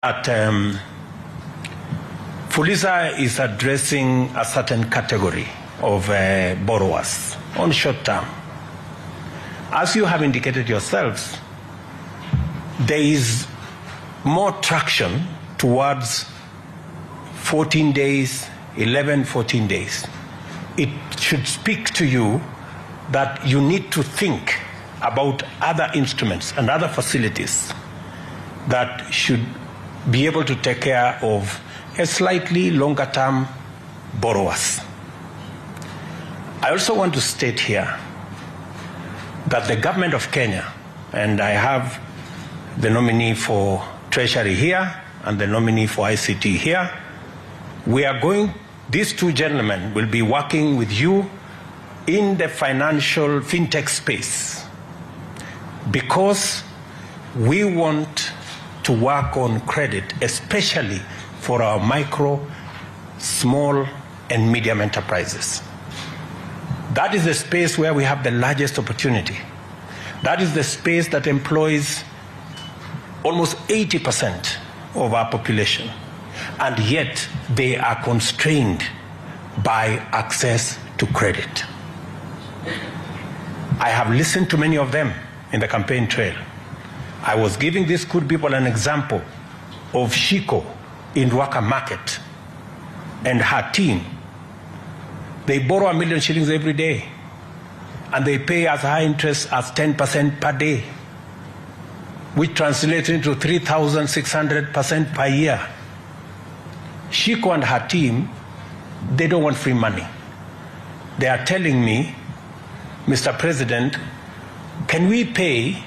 that Fuliza is addressing a certain category of borrowers on short term. As you have indicated yourselves, there is more traction towards 14 days, 11, 14 days. It should speak to you that you need to think about other instruments and other facilities that should be able to take care of a slightly longer term borrowers. I also want to state here that the government of Kenya, and I have the nominee for Treasury here and the nominee for ICT here, these two gentlemen will be working with you in the financial fintech space because we want to work on credit, especially for our micro, small, and medium enterprises. That is the space where we have the largest opportunity. That is the space that employs almost 80% of our population, and yet they are constrained by access to credit. I have listened to many of them in the campaign trail. I was giving these good people an example of Shiko in Ruaka Market and her team. They borrow 1 million shillings every day, and they pay as high interest as 10% per day, which translates into 3,600% per year. Shiko and her team, they don't want free money. They are telling me, Mr. President, can we pay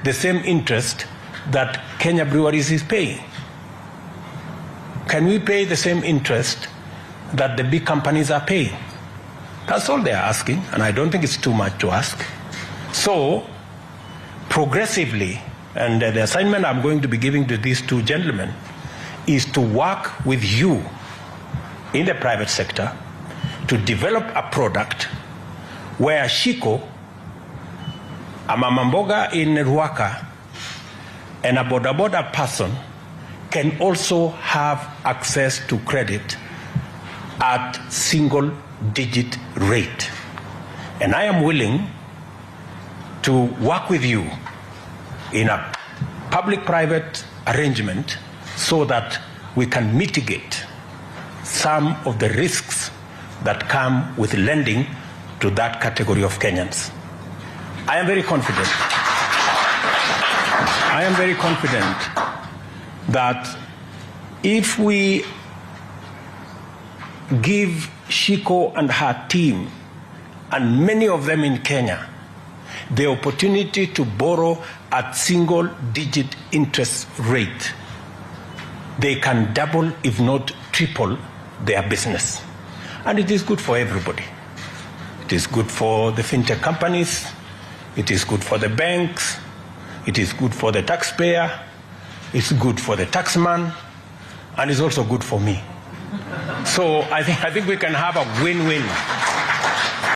the same interest that Kenya Breweries is paying? Can we pay the same interest that the big companies are paying? That's all they are asking, and I don't think it's too much to ask. So, progressively, and the assignment I'm going to be giving to these two gentlemen is to work with you in the private sector to develop a product where Shiko, a mamamboga in Ruaka, and a boda person can also have access to credit at single-digit rate. And I am willing to work with you in a public-private arrangement so that we can mitigate some of the risks that come with lending to that category of Kenyans. I am very confident that if we give Shiko and her team, and many of them in Kenya, the opportunity to borrow at single-digit interest rate, they can double, if not triple, their business. And it is good for everybody. It is good for the fintech companies, it is good for the banks, it is good for the taxpayer, it's good for the taxman, and it's also good for me. So I think we can have a win-win.